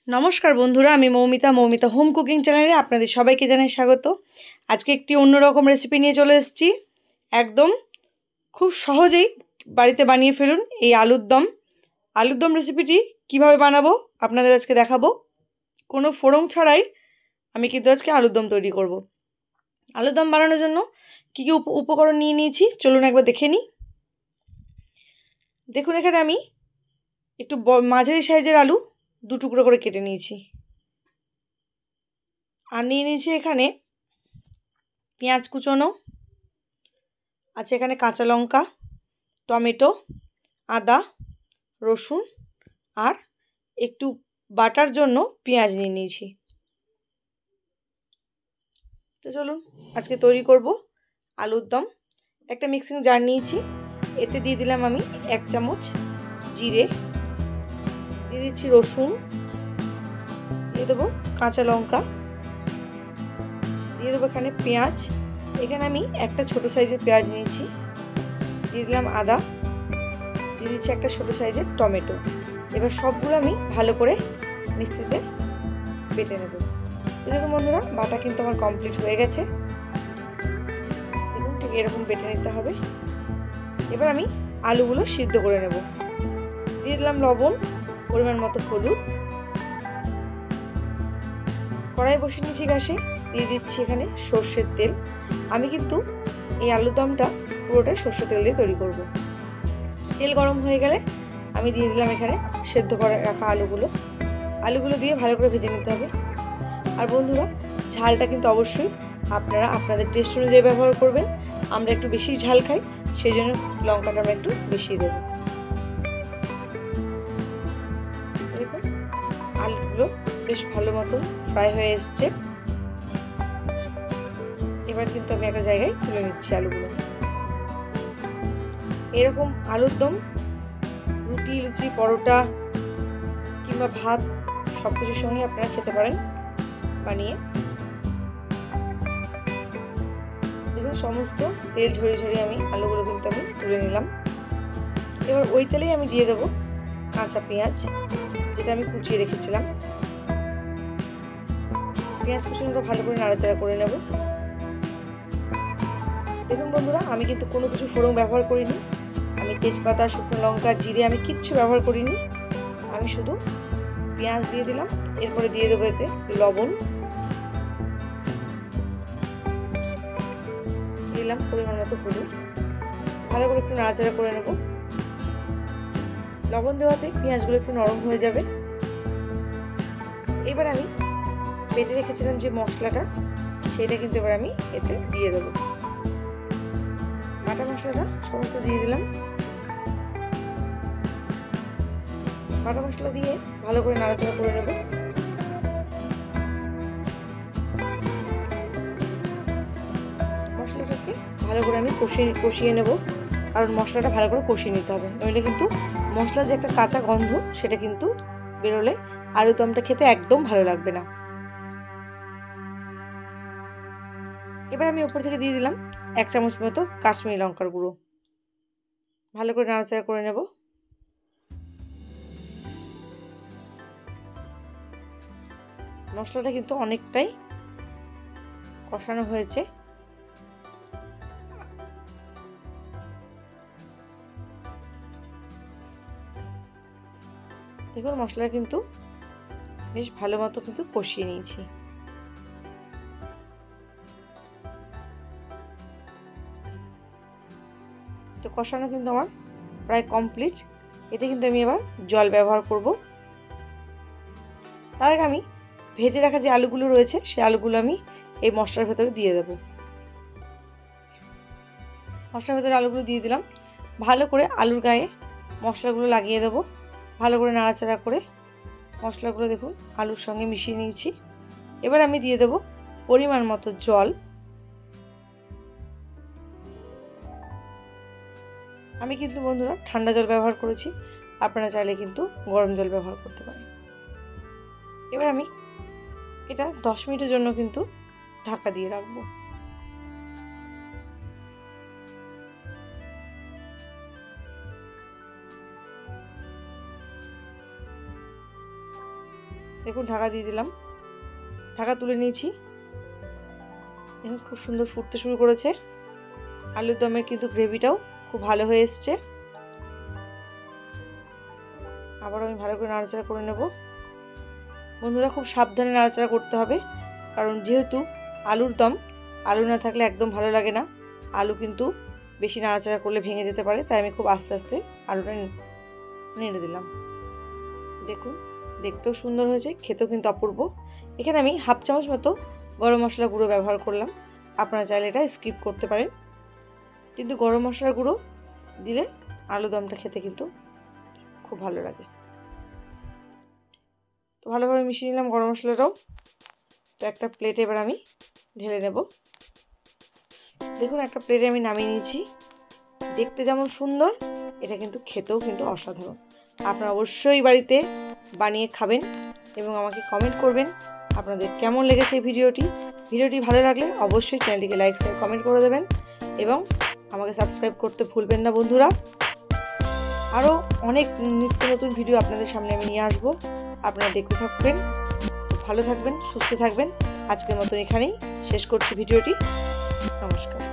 নমস্কার বন্ধুরা, আমি মৌমিতা হোম কুকিং চ্যানেলে আপনাদের সবাইকে জানাই স্বাগত। আজকে একটি অন্যরকম রেসিপি নিয়ে চলে এসেছি। একদম খুব সহজেই বাড়িতে বানিয়ে ফেলুন এই আলুর দম রেসিপিটি কিভাবে বানাবো আপনাদের আজকে দেখাবো। কোনো ফোড়ন ছাড়াই আমি কিন্তু আজকে আলুর দম তৈরি করব। আলুর দম বানানোর জন্য কী কী উপকরণ নিয়ে নিয়েছি চলুন একবার দেখে নিই। দেখুন, এখানে আমি একটু মাঝারি সাইজের আলু 2 টুকরো করে কেটে নিয়েছি। আর নিয়ে নিয়েছি এখানে পেঁয়াজ কুচোনো আছে, এখানে কাঁচা লঙ্কা, টমেটো, আদা, রসুন আর একটু বাটার জন্য পেঁয়াজ নিয়ে নিয়েছি। তো চলুন আজকে তৈরি করব আলুর দম। একটা মিক্সিং জার নিয়েছি, এতে দিয়ে দিলাম আমি 1 চামচ জিরে, দিয়ে দিচ্ছি রসুন, দিয়ে দেবো কাঁচা লঙ্কা, দিয়ে দেবো এখানে পেঁয়াজ। এখানে আমি একটা ছোট সাইজের পেঁয়াজ নিয়েছি, দিয়ে দিলাম আদা, দিয়ে দিচ্ছি একটা ছোট সাইজের টমেটো। এবার সবগুলো আমি ভালো করে মিক্সিতে বেটে নেব। তো দেখুন বন্ধুরা, বাটা কিন্তু আমার কমপ্লিট হয়ে গেছে। দেখুন ঠিক এরকম বেটে নিতে হবে। এবার আমি আলুগুলো সিদ্ধ করে নেব। দিয়ে দিলাম লবণ, পরিমাণ মতো হলুদ, কড়াই বসিয়ে নিয়েছি গ্যাসে, দিয়ে দিচ্ছি এখানে সর্ষের তেল। আমি কিন্তু এই আলুর দমটা পুরোটাই সর্ষের তেল দিয়ে তৈরি করব। তেল গরম হয়ে গেলে আমি দিয়ে দিলাম এখানে সেদ্ধ করে রাখা আলুগুলো দিয়ে ভালো করে ভেজে নিতে হবে। আর বন্ধুরা, ঝালটা কিন্তু অবশ্যই আপনারা আপনাদের টেস্ট অনুযায়ী ব্যবহার করবেন। আমরা একটু বেশি ঝাল খাই, সেই জন্য লঙ্কাটা আমরা একটু বেশি দেব। দেখুন আলুগুলো বেশ ভালো মতো ফ্রাই হয়ে এসছে। এবার কিন্তু আমি একটা জায়গায় তুলে নিচ্ছি আলুগুলো। এরকম আলুর দম রুটি, লুচি, পরোটা কিংবা ভাত সব কিছুর সঙ্গে আপনারা খেতে পারেন বানিয়ে। দেখুন সমস্ত তেল ঝরিয়ে আমি আলুগুলো কিন্তু আমি তুলে নিলাম। এবার ওই তেলেই আমি দিয়ে দেবো কাঁচা পেঁয়াজ, যেটা আমি কুচিয়ে রেখেছিলাম। পেঁয়াজ কুচুনোটা ভালো করে নাড়াচাড়া করে নেব। দেখুন বন্ধুরা, আমি কিন্তু কোনো কিছু ফোড়ন ব্যবহার করিনি। আমি তেজপাতা, শুকনো লঙ্কা, জিরে আমি কিচ্ছু ব্যবহার করিনি। আমি শুধু পেঁয়াজ দিয়ে দিলাম। এরপরে দিয়ে দেবো এতে লবণ, দিলাম পরিমাণ মতো হলুদ, ভালো করে একটু নাড়াচাড়া করে নেব। লবণ দেওয়াতে পেঁয়াজগুলো একটু নরম হয়ে যাবে। এবার আমি বেটে রেখেছিলাম যে মশলাটা, সেটা কিন্তু এবার আমি এতে দিয়ে দেবো। বাটা মশলাটা সমস্ত দিয়ে দিলাম। বাটা মশলা দিয়ে ভালো করে নাড়াচাড়া করে নেব। মশলাটাকে ভালো করে আমি কষিয়ে নেব, কারণ মশলাটা ভালো করে কষিয়ে নিতে হবে, নইলে কিন্তু মশলার যে একটা কাঁচা গন্ধ সেটা কিন্তু বেরোলে আলুর দমটা খেতে একদম ভালো লাগবে না। এবার আমি উপর থেকে দিয়ে দিলাম 1 চামচ মতো কাশ্মীরি লঙ্কার গুঁড়ো। ভালো করে নাড়াচাড়া করে নেব। মশলাটা কিন্তু অনেকটাই কষানো হয়েছে। দেখুন মশলাটা কিন্তু বেশ ভালো মতো কিন্তু কষিয়ে নিয়েছি। তো কষানো কিন্তু আমার প্রায় কমপ্লিট। এতে কিন্তু আমি এবার জল ব্যবহার করব। তার আগে আমি ভেজে রাখা যে আলুগুলো রয়েছে সেই আলুগুলো আমি এই মশলার ভেতরে দিয়ে দেব। মশলার ভেতরে আলুগুলো দিয়ে দিলাম। ভালো করে আলুর গায়ে মশলাগুলো লাগিয়ে দেব। ভালো করে নাড়াচাড়া করে মশলাগুলো দেখুন আলুর সঙ্গে মিশিয়ে নিয়েছি। এবার আমি দিয়ে দেব পরিমাণ মতো জল। আমি কিন্তু বন্ধুরা ঠান্ডা জল ব্যবহার করেছি, আপনারা চাইলে কিন্তু গরম জল ব্যবহার করতে পারেন। এবার আমি এটা 10 মিনিটের জন্য কিন্তু ঢাকা দিয়ে রাখবো। দেখুন ঢাকা দিয়ে দিলাম, ঢাকা তুলে নিয়েছি। দেখুন খুব সুন্দর ফুটতে শুরু করেছে। আলুর দমের কিন্তু গ্রেভিটাও খুব ভালো হয়ে এসছে। আবারও আমি ভালো করে নাড়াচাড়া করে নেব। বন্ধুরা খুব সাবধানে নাড়াচাড়া করতে হবে, কারণ যেহেতু আলুর দম, আলু না থাকলে একদম ভালো লাগে না। আলু কিন্তু বেশি নাড়াচাড়া করলে ভেঙে যেতে পারে, তাই আমি খুব আস্তে আস্তে আলুটা নেড়ে দিলাম। দেখুন দেখতেও সুন্দর হয়েছে, খেতেও কিন্তু অপূর্ব। এখানে আমি হাফ চামচ মতো গরম মশলা গুঁড়ো ব্যবহার করলাম। আপনারা চাইলে এটা স্কিপ করতে পারেন, কিন্তু গরম মশলা গুঁড়ো দিলে আলু দমটা খেতে কিন্তু খুব ভালো লাগে। তো ভালোভাবে মিশিয়ে নিলাম গরম মশলাটাও। তো একটা প্লেটে এবার আমি ঢেলে নেব। দেখুন একটা প্লেটে আমি নামিয়ে নিয়েছি। দেখতে যেমন সুন্দর, এটা কিন্তু খেতেও কিন্তু অসাধারণ। আপনারা অবশ্যই বাড়িতে বানিয়ে খাবেন এবং আমাকে কমেন্ট করবেন আপনাদের কেমন লেগেছে এই ভিডিওটি ভালো লাগলে অবশ্যই চ্যানেলটিকে লাইক শেয়ার কমেন্ট করে দেবেন এবং আমাকে সাবস্ক্রাইব করতে ভুলবেন না বন্ধুরা। আরও অনেক নিত্য নতুন ভিডিও আপনাদের সামনে আমি নিয়ে আসবো, আপনারা দেখতে থাকবেন। ভালো থাকবেন, সুস্থ থাকবেন। আজকের মতন এখানেই শেষ করছি ভিডিওটি। নমস্কার।